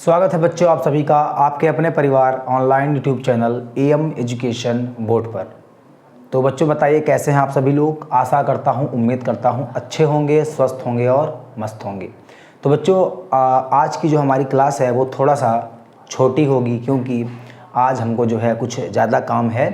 स्वागत है बच्चों आप सभी का आपके अपने परिवार online YouTube channel M education board पर। तो बच्चों बताइए कैसे हैं आप सभी लोग। आशा करता हूं, उम्मीद करता हूं अच्छे होंगे, स्वस्थ होंगे और मस्त होंगे। तो बच्चों आज की जो हमारी क्लास है वो थोड़ा सा छोटी होगी क्योंकि आज हमको जो है कुछ ज़्यादा काम है।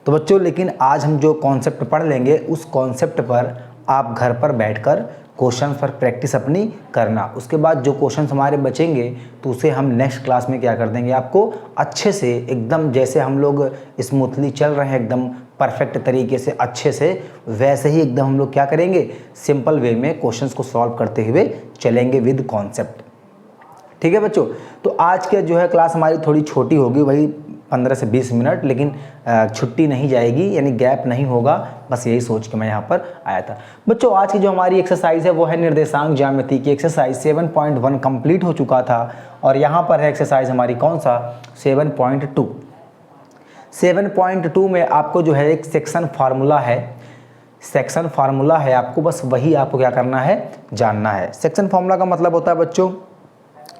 तो बच्चों लेकिन आज हम जो कॉन्सेप्ट पढ़ लेंगे उस कॉन्सेप्ट पर आप घर पर बैठकर क्वेश्चन पर प्रैक्टिस अपनी करना। उसके बाद जो क्वेश्चन हमारे बचेंगे तो उसे हम नेक्स्ट क्लास में क्या कर देंगे, आपको अच्छे से एकदम जैसे हम लोग स्मूथली चल रहे हैं एकदम परफेक्ट तरीके से अच्छे से, वैसे ही एकदम हम लोग क्या करेंगे, सिंपल वे में क्वेश्चंस को सॉल्व करते हुए चलेंगे विद कॉन्सेप्ट। ठीक है बच्चों। तो आज के जो है क्लास हमारी थोड़ी छोटी होगी, वही 15 से 20 मिनट, लेकिन छुट्टी नहीं जाएगी यानी गैप नहीं होगा, बस यही सोच के मैं यहाँ पर आया था। बच्चों आज की जो हमारी एक्सरसाइज है वो है निर्देशांक ज्यामिति की एक्सरसाइज 7.1 कंप्लीट हो चुका था और यहाँ पर है एक्सरसाइज हमारी कौन सा 7.2। 7.2 में आपको जो है एक सेक्शन फार्मूला है, आपको बस वही आपको क्या करना है, जानना है। सेक्शन फार्मूला का मतलब होता है बच्चों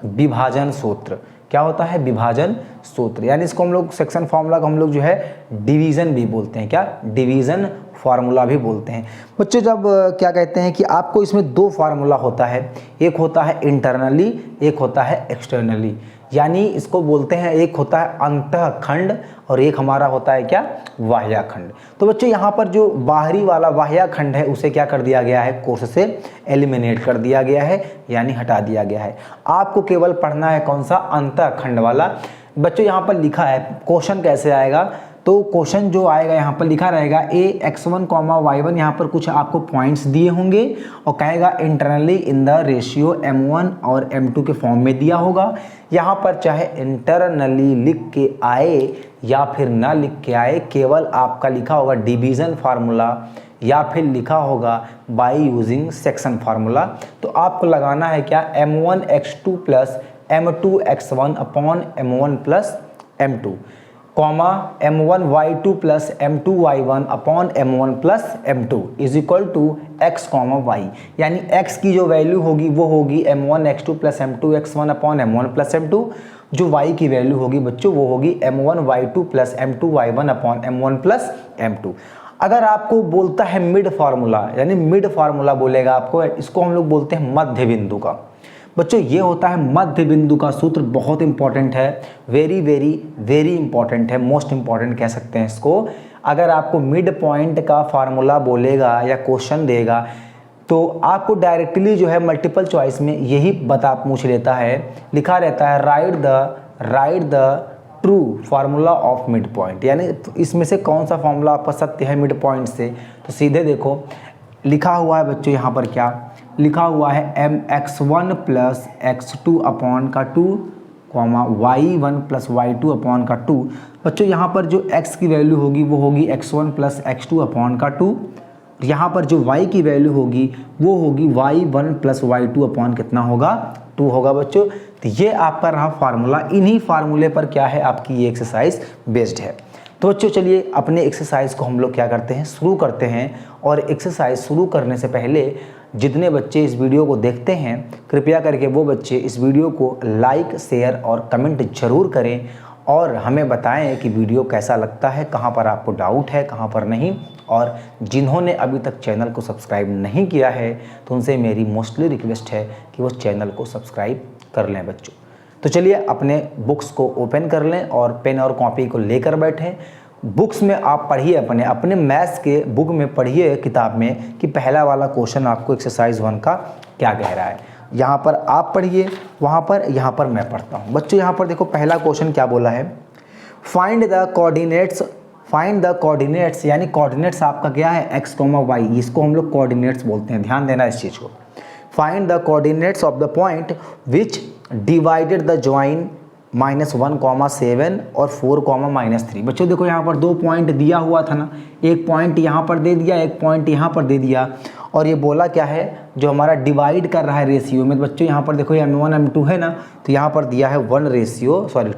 विभाजन सूत्र। क्या होता है, विभाजन सूत्र, यानी इसको हम लोग सेक्शन फार्मूला को हम लोग जो है डिवीज़न भी बोलते हैं। क्या, डिवीज़न फार्मूला भी बोलते हैं। बच्चों जब क्या कहते हैं कि आपको इसमें दो फार्मूला होता है, एक होता है इंटरनली, एक होता है एक्सटर्नली, यानी इसको बोलते हैं एक होता है अंतःखंड और एक हमारा होता है क्या, बाह्यखंड। तो बच्चों यहाँ पर जो बाहरी वाला बाह्यखंड है उसे क्या कर दिया गया है, कोर्स से एलिमिनेट कर दिया गया है यानी हटा दिया गया है। आपको केवल पढ़ना है कौन सा, अंतःखंड वाला। बच्चों यहाँ पर लिखा है क्वेश्चन कैसे आएगा, तो क्वेश्चन जो आएगा यहाँ पर लिखा रहेगा x1, y1, यहाँ पर कुछ आपको पॉइंट्स दिए होंगे और कहेगा internally in the ratio m1 और m2 के फॉर्म में दिया होगा। यहाँ पर चाहे इंटरनली लिख के आए या फिर ना लिख के आए, केवल आपका लिखा होगा डिवीज़न फार्मूला या फिर लिखा होगा बाय यूजिंग सेक्शन फार्मूला। तो आपको लगाना है क्या, m1x2 plus m2x1 upon m1 plus m2 comma m1y2 plus m2y1 upon m1 plus m2 is equal to x comma y, यानी x की जो वैल्यू होगी वो होगी m1x2 plus m2x1 upon m1 plus m2, जो y की value होगी बच्चों वो होगी m1y2 plus m2y1 upon m1 plus m2। अगर आपको बोलता है मिड फार्मूला, यानी मिड फार्मूला बोलेगा आपको, इसको हम लोग बोलते हैं मध्य बिंदु का। बच्चों ये होता है मध्य बिंदु का सूत्र, बहुत इंपॉर्टेंट है, वेरी वेरी वेरी इंपॉर्टेंट है, मोस्ट इंपॉर्टेंट कह सकते हैं इसको। अगर आपको मिड पॉइंट का फार्मूला बोलेगा या क्वेश्चन देगा तो आपको डायरेक्टली जो है मल्टीपल चॉइस में यही पूछ लेता है, लिखा रहता है right the true formula of mid point, यानी इसमें से कौन सा फार्मूला आपका सत्य है मिड पॉइंट से। तो सीधे देखो लिखा हुआ है बच्चों, यहाँ पर क्या लिखा हुआ है, mx1 प्लस x2 अपॉन का 2 comma y1 plus y2 upon का 2। बच्चों यहाँ पर जो x की वैल्यू होगी वो होगी x1 प्लस x2 अपॉन का 2, यहाँ पर जो y की वैल्यू होगी वो होगी y1 प्लस y2 अपॉन कितना होगा, 2 होगा बच्चों। तो ये आपका रहा फार्मूला, इन्हीं फार्मूले पर क्या है आपकी ये एक्सरसाइज बेस्ड है। तो बच्चों चलिए अपने एक्सरसाइज को हम लोग क्या करते हैं, शुरू करते हैं। और एक्सरसाइज शुरू करने से पहले जितने बच्चे इस वीडियो को देखते हैं कृपया करके वो बच्चे इस वीडियो को लाइक शेयर और कमेंट जरूर करें और हमें बताएं कि वीडियो कैसा लगता है, कहाँ पर आपको डाउट है, कहाँ पर नहीं। और जिन्होंने अभी तक चैनल को सब्सक्राइब नहीं किया है तो उनसे मेरी मोस्टली रिक्वेस्ट है कि वो चैनल को सब्सक्राइब कर लें बच्चों। तो चलिए अपने बुक्स को ओपन कर लें और पेन और कॉपी को लेकर बैठें। बुक्स में आप पढ़िए, अपने मैथ्स के बुक में पढ़िए किताब में कि पहला वाला क्वेश्चन आपको एक्सरसाइज 1 का क्या कह रहा है। यहाँ पर आप पढ़िए, वहाँ पर मैं पढ़ता हूँ। बच्चों यहाँ पर देखो पहला क्वेश्चन क्या बोला है, फाइंड द कोऑर्डिनेट्स, यानी कोऑर्डिनेट्स आपका क्या है x, y, इसको हम लोग कोऑर्डिनेट्स बोलते हैं, ध्यान देना इस चीज़ को। Find the coordinates of the point which divided the join -1, 7 और 4, -3। बच्चों देखो यहाँ पर दो पॉइंट दिया हुआ था ना, एक पॉइंट यहाँ पर दे दिया, एक पॉइंट यहाँ पर दे दिया, और ये बोला क्या है जो हमारा डिवाइड कर रहा है रेशियो में। बच्चों यहाँ पर देखो m1 m2 है ना, तो यहाँ पर दिया है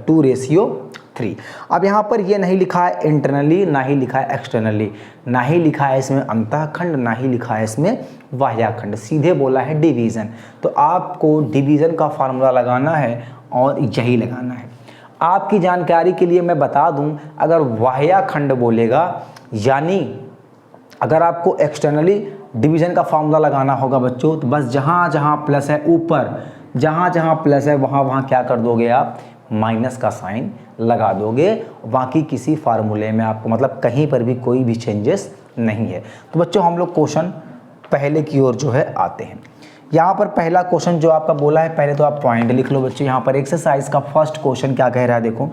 2:3। अब यहाँ पर ये नहीं लिखा है इंटरनली, ना ही लिखा है एक्सटर्नली, ना ही लिखा है इसमें अंतःखंड, ना ही लिखा है इसमें बाह्यखंड, सीधे बोला है डिवीज़न। तो आपको डिवीज़न का फार्मूला लगाना है और यही लगाना है। आपकी जानकारी के लिए मैं बता दूं, अगर वाह्या खंड बोलेगा यानी अगर आपको एक्सटर्नली डिवीजन का फॉर्मूला लगाना होगा बच्चों, तो बस जहाँ जहाँ प्लस है ऊपर, जहाँ जहाँ प्लस है वहाँ वहाँ क्या कर दोगे आप, माइनस का साइन लगा दोगे। बाकी किसी फार्मूले में आपको मतलब कहीं पर भी कोई भी चेंजेस नहीं है। तो बच्चों हम लोग क्वेश्चन पहले की ओर जो है आते हैं। यहाँ पर पहला क्वेश्चन जो आपका बोला है, पहले तो आप पॉइंट लिख लो बच्चों। यहाँ पर एक्सरसाइज का फर्स्ट क्वेश्चन क्या कह रहा है, देखो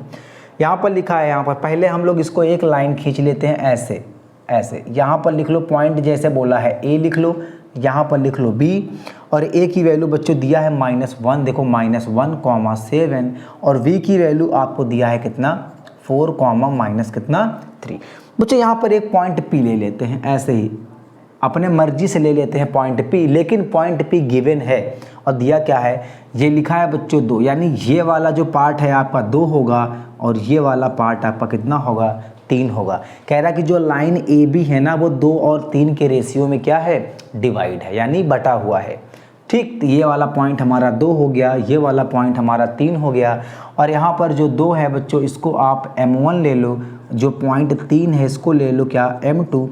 यहाँ पर लिखा है। यहाँ पर पहले हम लोग इसको एक लाइन खींच लेते हैं ऐसे ऐसे। यहाँ पर लिख लो पॉइंट जैसे बोला है, ए लिख लो, यहाँ पर लिख लो बी, और ए की वैल्यू बच्चों दिया है -1, देखो -1, और वी की वैल्यू आपको दिया है कितना 4, -3। बच्चों यहाँ पर एक पॉइंट पी ले लेते हैं ऐसे ही, अपने मर्जी से ले लेते हैं पॉइंट पी, लेकिन पॉइंट पी गिवन है और दिया क्या है, ये लिखा है बच्चों 2, यानी ये वाला जो पार्ट है आपका 2 होगा और ये वाला पार्ट आपका कितना होगा, 3 होगा। कह रहा कि जो लाइन ए बी है ना वो 2 और 3 के रेशियो में क्या है, डिवाइड है, यानी बटा हुआ है। ठीक, तो ये वाला पॉइंट हमारा 2 हो गया, ये वाला पॉइंट हमारा 3 हो गया, और यहाँ पर जो 2 है बच्चों इसको आप m1 ले लो, जो पॉइंट 3 है इसको ले लो क्या, m2।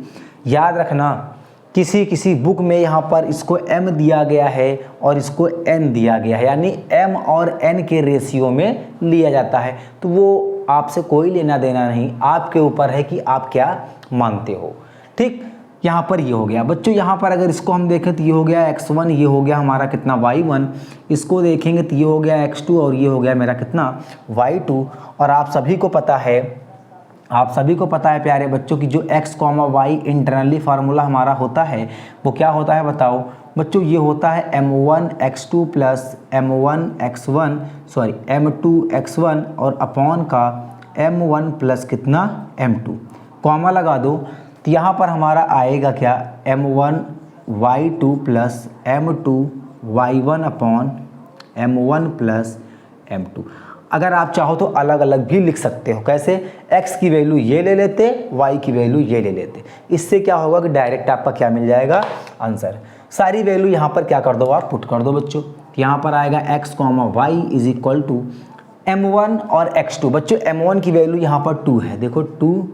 याद रखना किसी किसी बुक में यहाँ पर इसको m दिया गया है और इसको n दिया गया है, यानी m और n के रेशियो में लिया जाता है। तो वो आपसे कोई लेना देना नहीं, आपके ऊपर है कि आप क्या मानते हो। ठीक, यहाँ पर ये हो गया बच्चों। यहाँ पर अगर इसको हम देखें तो ये हो गया x1, ये हो गया हमारा कितना y1, इसको देखेंगे तो ये हो गया x2 और ये हो गया मेरा कितना y2। और आप सभी को पता है प्यारे बच्चों की जो x, y इंटरनली फार्मूला हमारा होता है वो क्या होता है बताओ बच्चों, ये होता है m1x2 प्लस m2x1 और अपॉन का m1 प्लस कितना m2, कॉमा लगा दो तो यहाँ पर हमारा आएगा क्या, m1y2 plus m2y1 upon m1 plus m2। अगर आप चाहो तो अलग अलग भी लिख सकते हो, कैसे, x की वैल्यू ये ले लेते, y की वैल्यू ये ले लेते। इससे क्या होगा कि डायरेक्ट आपका क्या मिल जाएगा, आंसर। सारी वैल्यू यहाँ पर क्या कर दो, आप पुट कर दो बच्चों। यहाँ पर आएगा x, y is equal to m1 और x2। बच्चों m1 की वैल्यू यहाँ पर 2 है, देखो 2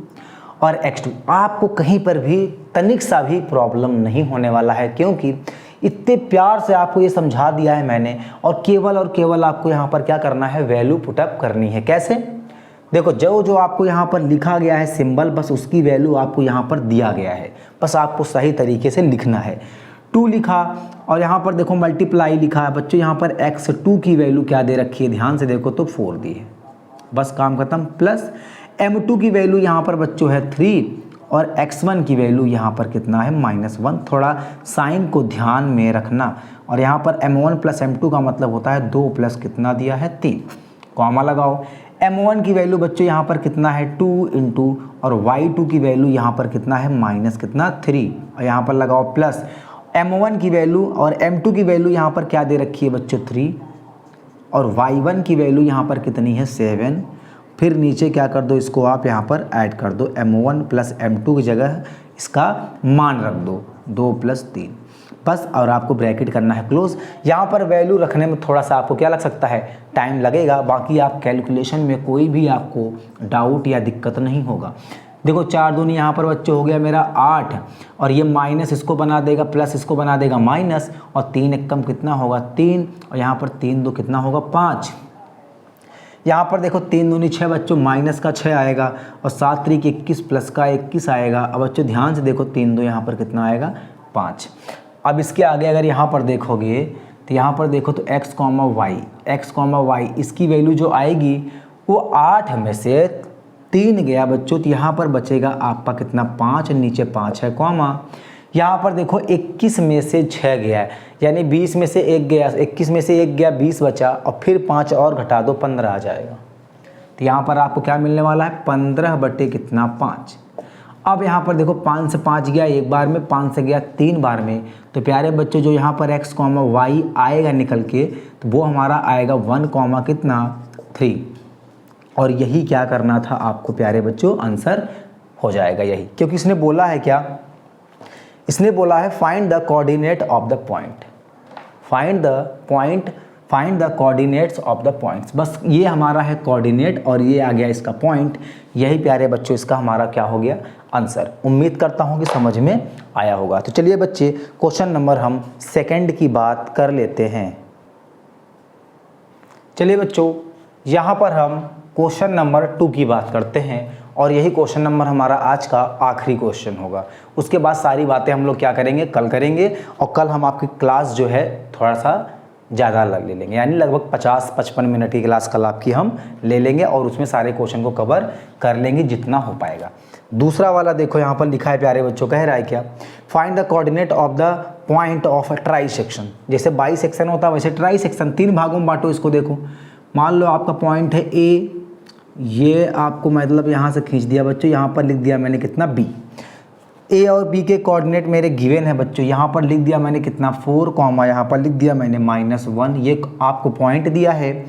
और x2। आपको कहीं पर भी तनिक सा भी प्रॉब्लम नहीं होने वाला है, क्योंकि इतने प्यार से आपको ये समझा दिया है मैंने, और केवल आपको यहाँ पर क्या करना है, वैल्यू पुटअप करनी है। कैसे, देखो जो आपको यहाँ पर लिखा गया है सिंबल, बस उसकी वैल्यू आपको यहाँ पर दिया गया है, बस आपको सही तरीके से लिखना है। 2 लिखा और यहाँ पर देखो मल्टीप्लाई लिखा है बच्चों, यहाँ पर x2 की वैल्यू क्या दे रखी है, ध्यान से देखो तो 4 दी है, बस काम खत्म। प्लस m2 की वैल्यू यहाँ पर बच्चों है 3 और x1 की वैल्यू यहाँ पर कितना है, -1। थोड़ा साइन को ध्यान में रखना। और यहाँ पर m1 प्लस m2 का मतलब होता है 2 प्लस कितना दिया है, 3, कॉमा लगाओ। m1 की वैल्यू बच्चों यहाँ पर कितना है, 2 इंटू, और y2 की वैल्यू यहाँ पर कितना है, -3, और यहाँ पर लगाओ प्लस m1 की वैल्यू और m2 की वैल्यू यहाँ पर क्या दे रखी है बच्चों, 3, और y1 की वैल्यू यहाँ पर कितनी है, 7। फिर नीचे क्या कर दो, इसको आप यहाँ पर ऐड कर दो, m1 प्लस m2 की जगह इसका मान रख दो, 2 प्लस 3, बस। और आपको ब्रैकेट करना है क्लोज। यहाँ पर वैल्यू रखने में थोड़ा सा आपको क्या लग सकता है, टाइम लगेगा, बाकी आप कैलकुलेशन में कोई भी आपको डाउट या दिक्कत नहीं होगा। देखो 4 दूनी यहाँ पर बच्चों हो गया मेरा 8, और ये माइनस इसको बना देगा, प्लस इसको बना देगा माइनस, और 3 एकम कितना होगा, 3, और यहाँ पर 3 2 कितना होगा, 5। यहाँ पर देखो 3 दूनी 6 बच्चों, माइनस का 6 आएगा, और 7 3 21 प्लस का 21 आएगा। अब बच्चों ध्यान से देखो 3 2 यहाँ पर कितना आएगा, 5। अब इसके आगे अगर यहाँ पर देखोगे तो यहाँ पर देखो तो x, y इसकी वैल्यू जो आएगी वो 8 में से 3 गया बच्चों, तो यहाँ पर बचेगा आपका कितना, 5, नीचे 5 है, कॉमा। यहाँ पर देखो 21 में से 6 गया है, यानी 20 में से 1 गया, 21 में से 1 गया, 20 बचा, और फिर 5 और घटा दो, 15 आ जाएगा। तो यहाँ पर आपको क्या मिलने वाला है, 15 बटे कितना, 5। अब यहाँ पर देखो 5 से 5 गया एक बार में, 5 से गया 3 बार में, तो प्यारे बच्चों जो यहाँ पर x, y आएगा निकल के, तो वो हमारा आएगा 1, कितना 3। और यही क्या करना था आपको प्यारे बच्चों, आंसर हो जाएगा यही, क्योंकि इसने बोला है क्या, इसने बोला है find the coordinate of the point, find the point find the coordinates of the points. बस ये हमारा है कोऑर्डिनेट और ये आ गया इसका पॉइंट। यही प्यारे बच्चों इसका हमारा क्या हो गया आंसर। उम्मीद करता हूँ कि समझ में आया होगा। तो चलिए बच्चे क्वेश्चन नंबर हम सेकंड की बात कर लेते हैं। चलिए बच्चों यहाँ पर हम क्वेश्चन नंबर 2 की बात करते हैं और यही क्वेश्चन नंबर हमारा आज का आखिरी क्वेश्चन होगा। उसके बाद सारी बातें हम लोग क्या करेंगे कल करेंगे और कल हम आपकी क्लास जो है थोड़ा सा ज़्यादा ले लेंगे, यानी लगभग 50-55 मिनट की क्लास कल आपकी हम ले लेंगे और उसमें सारे क्वेश्चन को कवर कर लेंगे जितना हो पाएगा। दूसरा वाला देखो यहाँ पर लिखा है प्यारे बच्चों, कह रहा है क्या, find the coordinate of the point of try section. जैसे बाई सेक्शन होता है वैसे ट्राई सेक्शन 3 भागों में बांटो इसको। देखो मान लो आपका पॉइंट है ए, ये आपको मतलब यहाँ से खींच दिया बच्चों, यहाँ पर लिख दिया मैंने कितना बी। ए और बी के कोऑर्डिनेट मेरे गिवन है बच्चों, यहाँ पर लिख दिया मैंने कितना 4 कॉमा यहाँ पर लिख दिया मैंने -1, ये आपको पॉइंट दिया है।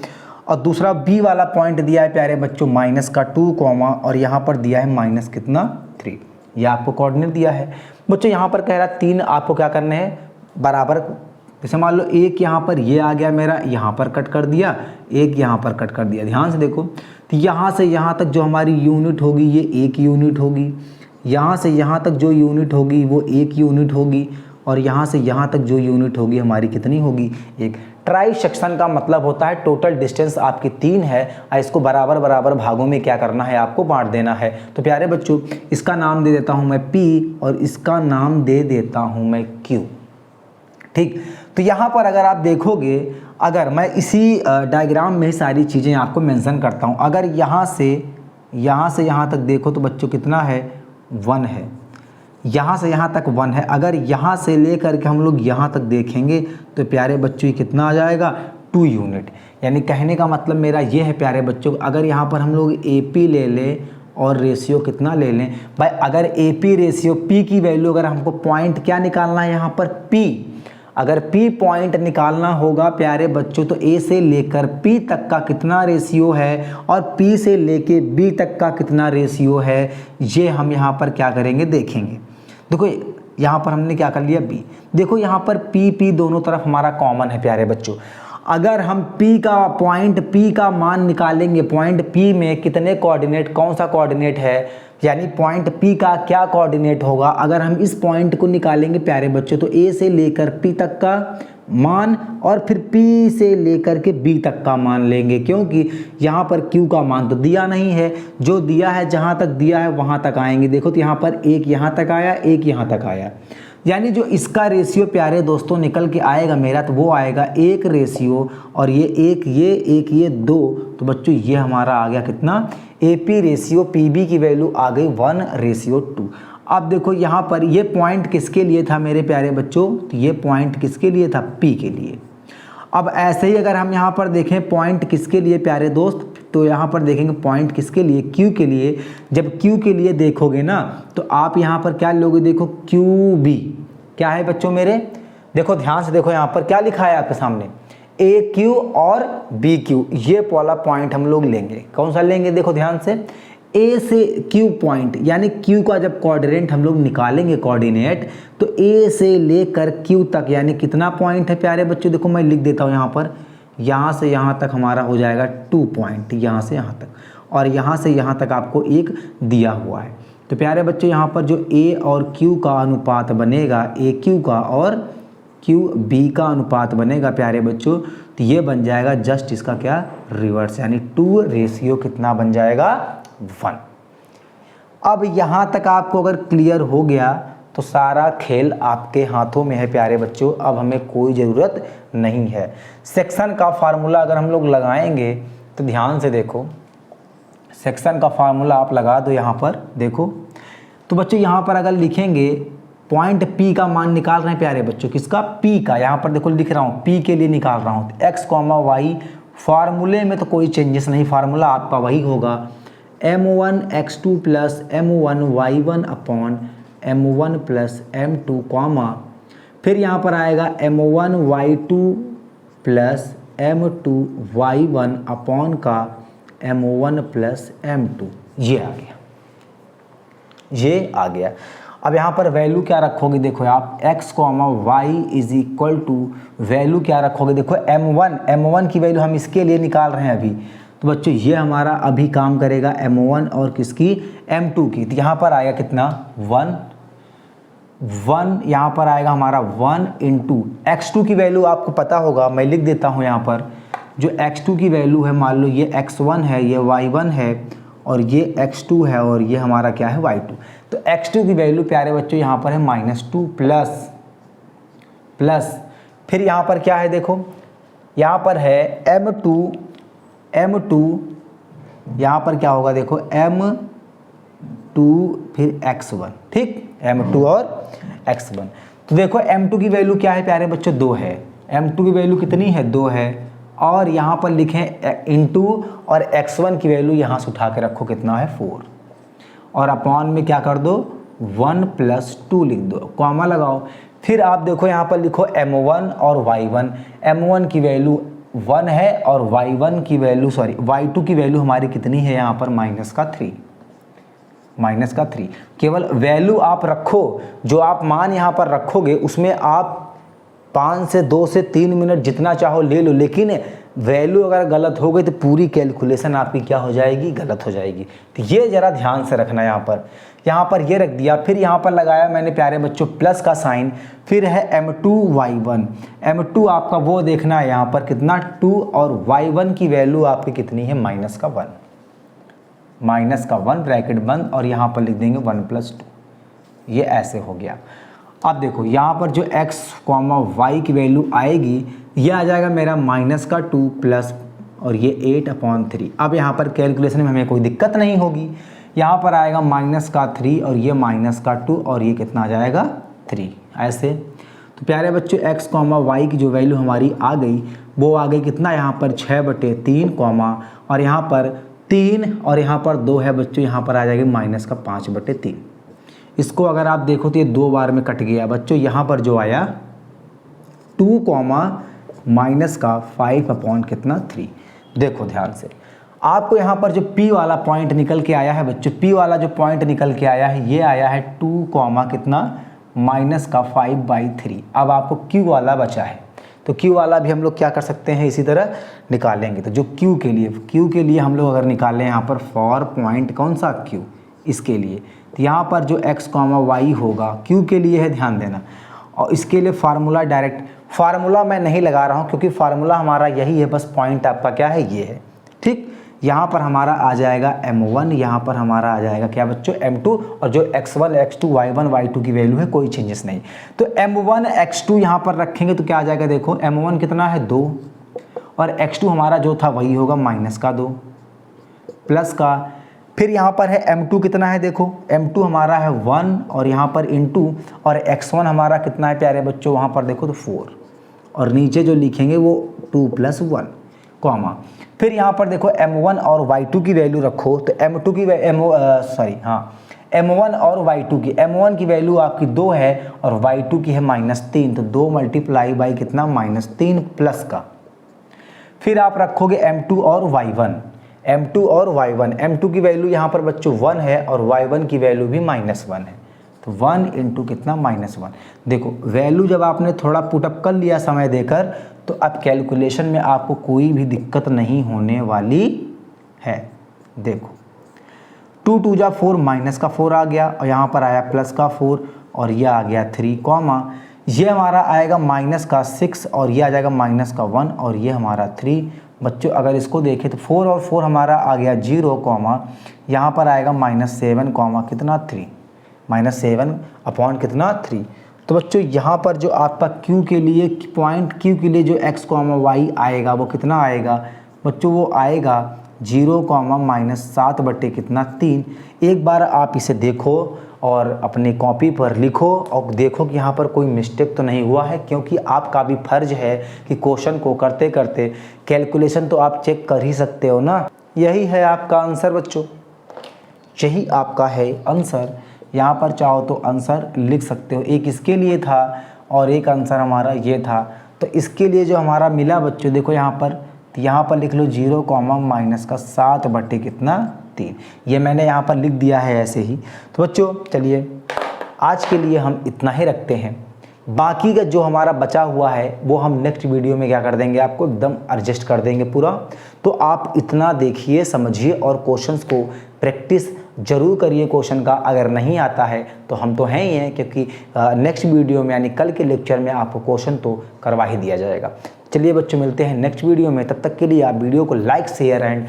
और दूसरा बी वाला पॉइंट दिया है प्यारे बच्चों -2 कॉमा और यहाँ पर दिया है -3, ये आपको कोऑर्डिनेट दिया है बच्चों। यहाँ पर कह रहा 3 आपको क्या करने हैं बराबर। जैसे मान लो एक यहाँ पर ये आ गया मेरा, यहाँ पर कट कर दिया, एक यहाँ पर कट कर दिया। ध्यान से देखो तो यहाँ से यहाँ तक जो हमारी यूनिट होगी ये 1 यूनिट होगी, यहाँ से यहाँ तक जो यूनिट होगी वो 1 यूनिट होगी और यहाँ से यहाँ तक जो यूनिट होगी हमारी कितनी होगी 1। ट्राई सेक्शन का मतलब होता है टोटल डिस्टेंस आपकी 3 है और इसको बराबर बराबर भागों में क्या करना है आपको बांट देना है। तो प्यारे बच्चों इसका नाम दे देता हूँ मैं P और इसका नाम दे देता हूँ मैं Q। ठीक, तो यहाँ पर अगर आप देखोगे, अगर मैं इसी डायग्राम में सारी चीज़ें आपको मेंशन करता हूँ, अगर यहाँ से यहाँ तक देखो तो बच्चों कितना है 1 है, यहाँ से यहाँ तक 1 है। अगर यहाँ से लेकर के हम लोग यहाँ तक देखेंगे तो प्यारे बच्चों ये कितना आ जाएगा 2 यूनिट। यानी कहने का मतलब मेरा ये है प्यारे बच्चों, अगर यहाँ पर हम लोग AP ले लें और रेशियो कितना ले लें भाई, अगर AP रेशियो P की वैल्यू, अगर हमको पॉइंट क्या निकालना है यहाँ पर P, अगर P पॉइंट निकालना होगा प्यारे बच्चों तो A से लेकर P तक का कितना रेशियो है और P से लेके B तक का कितना रेशियो है, ये हम यहाँ पर क्या करेंगे देखेंगे। देखो यहाँ पर हमने क्या कर लिया B, देखो यहाँ पर P दोनों तरफ हमारा कॉमन है प्यारे बच्चों। अगर हम P का मान निकालेंगे, पॉइंट P में कितने कोऑर्डिनेट, कौन सा कोऑर्डिनेट है, यानी पॉइंट P का क्या कोऑर्डिनेट होगा, अगर हम इस पॉइंट को निकालेंगे प्यारे बच्चों तो A से लेकर P तक का मान और फिर P से लेकर के B तक का मान लेंगे, क्योंकि यहाँ पर Q का मान तो दिया नहीं है, जो दिया है जहाँ तक दिया है वहाँ तक आएंगे। देखो तो यहाँ पर 1 यहाँ तक आया, 1 यहाँ तक आया, यानी जो इसका रेशियो प्यारे दोस्तों निकल के आएगा मेरा तो वो आएगा 1 रेशियो और ये 1 ये 2। तो बच्चों ये हमारा आ गया कितना AP रेशियो PB की वैल्यू आ गई 1:2। अब देखो यहाँ पर ये पॉइंट किसके लिए था मेरे प्यारे बच्चों, तो ये पॉइंट किसके लिए था P के लिए। अब ऐसे ही अगर हम यहाँ पर देखें पॉइंट किसके लिए प्यारे दोस्त, तो यहाँ पर देखेंगे पॉइंट किसके लिए Q के लिए। जब Q के लिए देखोगे ना तो आप यहाँ पर क्या लोगे, देखो QB क्या है बच्चों मेरे, देखो ध्यान से देखो यहाँ पर क्या लिखा है आपके सामने AQ और BQ, ये वाला पॉइंट हम लोग लेंगे। कौन सा लेंगे देखो ध्यान से, A से Q पॉइंट, यानी Q का जब कोऑर्डिनेट हम लोग निकालेंगे कोऑर्डिनेट तो A से लेकर Q तक, यानी कितना पॉइंट है प्यारे बच्चों, देखो मैं लिख देता हूँ यहाँ पर, यहाँ से यहाँ तक हमारा हो जाएगा 2 पॉइंट, यहाँ से यहाँ तक और यहाँ से यहाँ तक आपको 1 दिया हुआ है। तो प्यारे बच्चों यहाँ पर जो A और Q का अनुपात बनेगा, AQ का और QB का अनुपात बनेगा प्यारे बच्चों, तो ये बन जाएगा जस्ट इसका क्या रिवर्स, यानी 2 रेशियो कितना बन जाएगा 1। अब यहाँ तक आपको अगर क्लियर हो गया तो सारा खेल आपके हाथों में है प्यारे बच्चों, अब हमें कोई ज़रूरत नहीं है। सेक्शन का फार्मूला अगर हम लोग लगाएंगे तो ध्यान से देखो, सेक्शन का फार्मूला आप लगा दो यहाँ पर देखो। तो बच्चों यहाँ पर अगर लिखेंगे पॉइंट P का मान निकाल रहे हैं प्यारे बच्चों, किसका P का, यहाँ पर देखो लिख रहा हूँ P के लिए निकाल रहा हूँ, x, y फार्मूले में तो कोई चेंजेस नहीं, फार्मूला आपका वही होगा m1 x2 plus m1 y1 upon m1 plus m2 comma, फिर यहाँ पर आएगा m1 y2 plus m2 y1 upon का m1 प्लस m2, ये आ गया। अब यहाँ पर वैल्यू क्या रखोगे, देखो आप x, y is equal to value क्या रखोगे, देखो m1 की वैल्यू हम इसके लिए निकाल रहे हैं अभी। तो बच्चों ये हमारा अभी काम करेगा m1 और किसकी, m2 की। तो यहाँ पर आएगा कितना 1 यहाँ पर आएगा हमारा 1 इंटू x2 की वैल्यू आपको पता होगा, मैं लिख देता हूँ यहाँ पर। जो x2 की वैल्यू है, मान लो ये x1 है, ये y1 है और ये x2 है और ये हमारा क्या है y2। तो x2 की वैल्यू प्यारे बच्चों यहाँ पर है -2 प्लस फिर यहाँ पर क्या है, देखो यहाँ पर है m2 यहाँ पर क्या होगा, देखो m2 फिर x1, ठीक, m2 और x1। तो देखो m2 की वैल्यू क्या है प्यारे बच्चों, 2 है। m2 की वैल्यू कितनी है, 2 है। और यहाँ पर लिखें इंटू और x1 की वैल्यू यहाँ से उठा के रखो, कितना है 4 और अपॉन में क्या कर दो 1 + 2 लिख दो, कॉमा लगाओ। फिर आप देखो यहाँ पर लिखो m1 और y1। m1 की वैल्यू 1 है और y1 की वैल्यू y2 की वैल्यू हमारी कितनी है यहाँ पर -3। केवल वैल्यू आप रखो, जो आप मान यहाँ पर रखोगे उसमें आप 5 से 2 से 3 मिनट जितना चाहो ले लो, लेकिन वैल्यू अगर गलत हो गई तो पूरी कैलकुलेशन आपकी क्या हो जाएगी, गलत हो जाएगी। तो ये ज़रा ध्यान से रखना। यहाँ पर ये रख दिया, फिर यहाँ पर लगाया मैंने प्यारे बच्चों प्लस का साइन, फिर है m2 y1। m2 आपका वो देखना है यहाँ पर कितना 2 और y1 की वैल्यू आपकी कितनी है -1 ब्रैकेट बंद और यहाँ पर लिख देंगे 1 + 2। ये ऐसे हो गया। अब देखो यहाँ पर जो x, y की वैल्यू आएगी ये आ जाएगा मेरा -2 प्लस और ये 8/3। अब यहाँ पर कैलकुलेशन में हमें कोई दिक्कत नहीं होगी। यहाँ पर आएगा -3 और ये -2 और ये कितना आ जाएगा 3, ऐसे। तो प्यारे बच्चों x, y की जो वैल्यू हमारी आ गई वो आ गई कितना, यहाँ पर 6/3 और यहाँ पर 3 और यहाँ पर 2 है बच्चों, यहाँ पर आ जाएगी -5/3। इसको अगर आप देखो तो ये 2 बार में कट गया बच्चों। यहाँ पर जो आया 2, -5/3। देखो ध्यान से, आपको यहाँ पर जो P वाला पॉइंट निकल के आया है बच्चों, P वाला जो पॉइंट निकल के आया है ये आया है 2, -5/3। अब आपको Q वाला बचा है, तो Q वाला भी हम लोग क्या कर सकते हैं, इसी तरह निकालेंगे। तो जो Q के लिए हम लोग अगर निकालें यहाँ पर फॉर पॉइंट कौन सा Q, इसके लिए, तो यहाँ पर जो x, y होगा Q के लिए है, ध्यान देना। और इसके लिए फार्मूला डायरेक्ट, फार्मूला मैं नहीं लगा रहा हूँ क्योंकि फार्मूला हमारा यही है, बस पॉइंट आपका क्या है, ये है, ठीक। यहाँ पर हमारा आ जाएगा m1, यहाँ पर हमारा आ जाएगा क्या बच्चों m2 और जो x1, x2, y1, y2 की वैल्यू है कोई चेंजेस नहीं। तो m1 x2 यहाँ पर रखेंगे तो क्या आ जाएगा, देखो m1 कितना है 2 और x2 हमारा जो था वही होगा -2 प्लस का। फिर यहाँ पर है m2 कितना है, देखो m2 हमारा है 1 और यहाँ पर इंटू और x1 हमारा कितना है प्यारे बच्चों, वहाँ पर देखो तो 4 और नीचे जो लिखेंगे वो 2 + 1, कॉमा। फिर यहाँ पर देखो m1 और y2 की वैल्यू रखो, तो m1 और y2 की, m1 की वैल्यू आपकी 2 है और y2 की है -3, तो 2 × कितना -3 प्लस का। फिर आप रखोगे m2 और y1, m2 की वैल्यू यहाँ पर बच्चों 1 है और y1 की वैल्यू भी -1 है, तो 1 × कितना -1। देखो वैल्यू जब आपने थोड़ा पुटअप कर लिया समय देकर, तो अब कैलकुलेशन में आपको कोई भी दिक्कत नहीं होने वाली है। देखो 2 × 2 = 4, -4 आ गया और यहाँ पर आया +4 और ये आ गया 3, कॉमा। ये हमारा आएगा -6 और ये आ जाएगा -1 और ये हमारा 3। बच्चों अगर इसको देखें तो 4 और 4 हमारा आ गया 0, कॉमा। यहाँ पर आएगा -7, कॉमा कितना 3, -7/3। तो बच्चों यहाँ पर जो आपका Q के लिए पॉइंट Q के लिए जो x, y आएगा वो कितना आएगा बच्चों, वो आएगा 0, -7/3। एक बार आप इसे देखो और अपने कॉपी पर लिखो और देखो कि यहाँ पर कोई मिस्टेक तो नहीं हुआ है, क्योंकि आपका भी फर्ज है कि क्वेश्चन को करते करते कैलकुलेशन तो आप चेक कर ही सकते हो ना। यही है आपका आंसर बच्चों, यही आपका है आंसर। यहाँ पर चाहो तो आंसर लिख सकते हो, एक इसके लिए था और एक आंसर हमारा ये था। तो इसके लिए जो हमारा मिला बच्चों, देखो यहाँ पर लिख लो 0, -7/3। ये मैंने यहाँ पर लिख दिया है ऐसे ही। तो बच्चों चलिए आज के लिए हम इतना ही रखते हैं। बाकी का जो हमारा बचा हुआ है वो हम नेक्स्ट वीडियो में क्या कर देंगे, आपको एकदम एडजस्ट कर देंगे पूरा। तो आप इतना देखिए, समझिए और क्वेश्चंस को प्रैक्टिस जरूर करिए क्वेश्चन का। अगर नहीं आता है तो हम तो हैं ही हैं, क्योंकि नेक्स्ट वीडियो में यानी कल के लेक्चर में आपको क्वेश्चन तो करवा ही दिया जाएगा। चलिए बच्चों, मिलते हैं नेक्स्ट वीडियो में। तब तक के लिए आप वीडियो को लाइक, शेयर एंड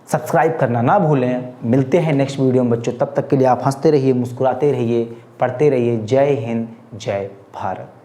सब्सक्राइब करना ना भूलें। मिलते हैं नेक्स्ट वीडियो में बच्चों। तब तक के लिए आप हंसते रहिए, मुस्कुराते रहिए, पढ़ते रहिए। जय हिंद, जय भारत।